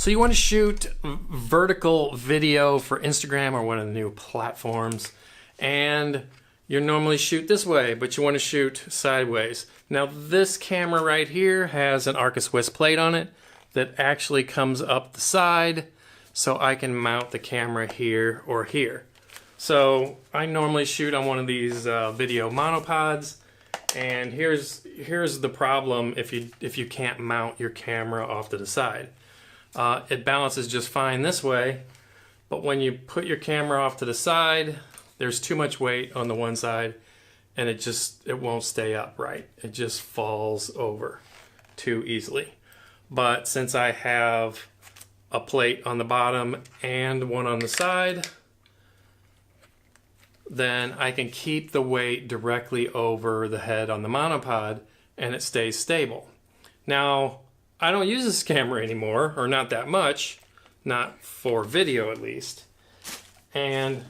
So you want to shoot vertical video for Instagram or one of the new platforms, and you normally shoot this way, but you want to shoot sideways. Now this camera right here has an Artlist plate on it that actually comes up the side, so I can mount the camera here or here. So I normally shoot on one of these video monopods, and here's the problem if you can't mount your camera off to the side. It balances just fine this way, but when you put your camera off to the side, there's too much weight on the one side, and it won't stay upright. It just falls over too easily. But since I have a plate on the bottom and one on the side, then I can keep the weight directly over the head on the monopod and it stays stable. Now, I don't use this camera anymore, or not that much, not for video at least. And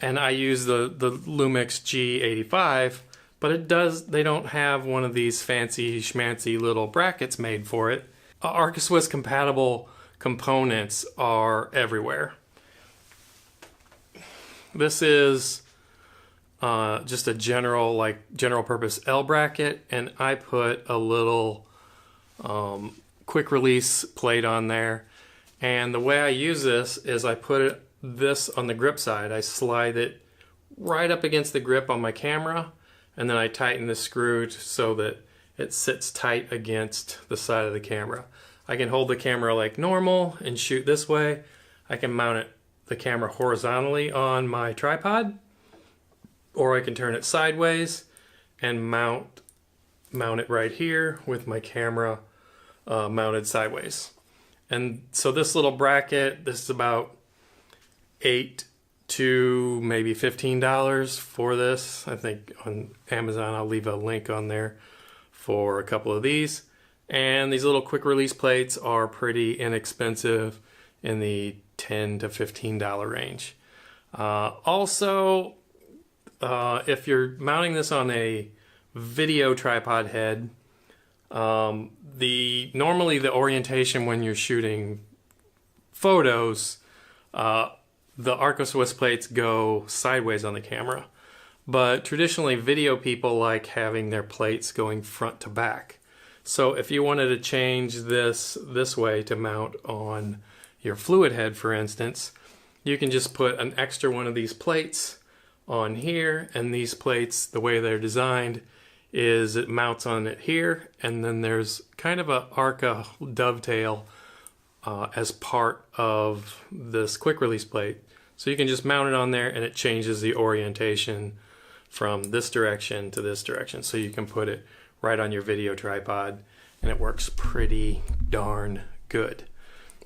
I use the Lumix G85, but they don't have one of these fancy schmancy little brackets made for it. Artlist compatible components are everywhere. This is just a general purpose L bracket, and I put a little quick release plate on there. And the way I use this is I put this on the grip side. I slide it right up against the grip on my camera, and then I tighten the screw so that it sits tight against the side of the camera. I can hold the camera like normal and shoot this way. I can mount the camera horizontally on my tripod, or I can turn it sideways and mount it right here with my camera mounted sideways. And so this little bracket, this is about $8 to maybe $15 for this. I think on Amazon, I'll leave a link on there for a couple of these. And these little quick release plates are pretty inexpensive, in the $10 to $15 range. Also, if you're mounting this on a video tripod head, normally the orientation when you're shooting photos, the Artlist plates go sideways on the camera. But traditionally, video people like having their plates going front to back. So if you wanted to change this way to mount on your fluid head, for instance, you can just put an extra one of these plates on here, and these plates, the way they're designed, is it mounts on it here, and then there's kind of a arca dovetail as part of this quick release plate. So you can just mount it on there, and it changes the orientation from this direction to this direction. So you can put it right on your video tripod, and it works pretty darn good.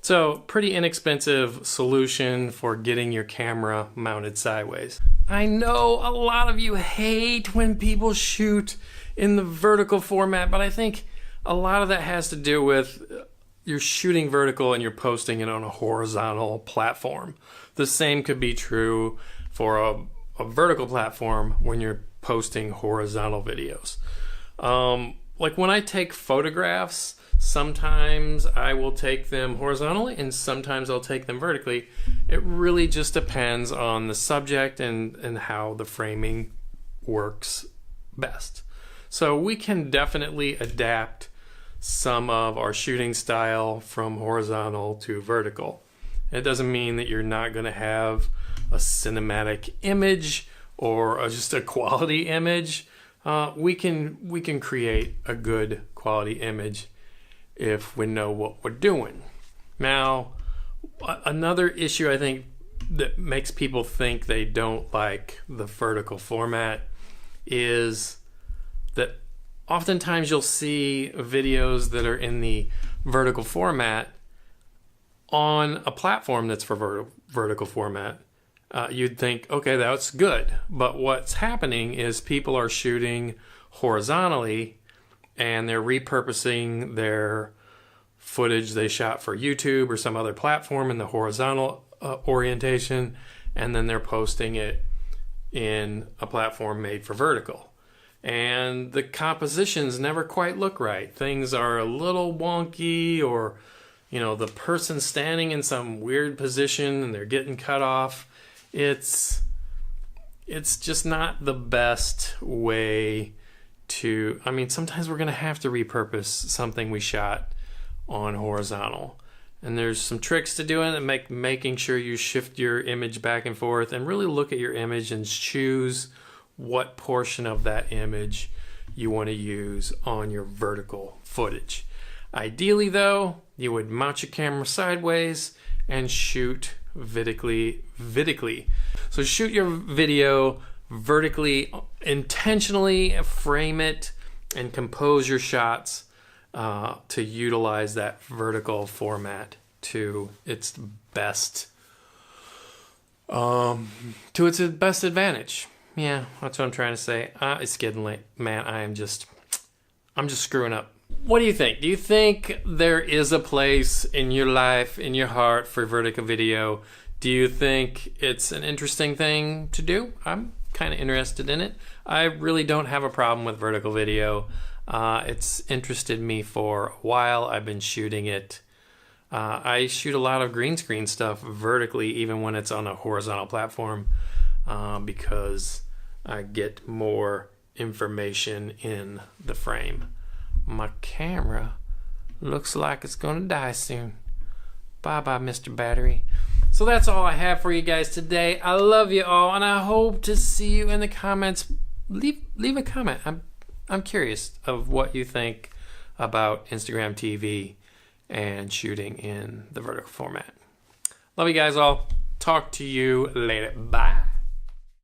So, pretty inexpensive solution for getting your camera mounted sideways. I know a lot of you hate when people shoot in the vertical format, but I think a lot of that has to do with you're shooting vertical and you're posting it on a horizontal platform. The same could be true for a vertical platform when you're posting horizontal videos. Like when I take photographs, sometimes I will take them horizontally and sometimes I'll take them vertically. It really just depends on the subject and how the framing works best. So we can definitely adapt some of our shooting style from horizontal to vertical. It doesn't mean that you're not going to have a cinematic image or just a quality image. We can create a good quality image if we know what we're doing. Now, another issue I think that makes people think they don't like the vertical format is that oftentimes you'll see videos that are in the vertical format on a platform that's for vertical format. You'd think, okay, that's good. But what's happening is people are shooting horizontally and they're repurposing their footage they shot for YouTube or some other platform in the horizontal orientation, and then they're posting it in a platform made for vertical. And the compositions never quite look right. Things are a little wonky, or you know, the person standing in some weird position and they're getting cut off. It's just not the best way to, I mean, sometimes we're going to have to repurpose something we shot on horizontal. And there's some tricks to doing it, making sure you shift your image back and forth and really look at your image and choose what portion of that image you want to use on your vertical footage. Ideally though, you would mount your camera sideways and shoot vertically. So shoot your video vertically, intentionally frame it and compose your shots to utilize that vertical format to its best advantage. Yeah, that's what I'm trying to say. It's getting late, man. I'm just screwing up. What do you think? Do you think there is a place in your life, in your heart, for vertical video? Do you think it's an interesting thing to do? I'm kind of interested in it. I really don't have a problem with vertical video. It's interested me for a while. I've been shooting it. I shoot a lot of green screen stuff vertically, even when it's on a horizontal platform, because I get more information in the frame. My camera looks like it's gonna die soon. Bye-bye, Mr. Battery. So that's all I have for you guys today. I love you all, and I hope to see you in the comments. Leave a comment. I'm curious of what you think about Instagram TV and shooting in the vertical format. Love you guys all. Talk to you later. Bye.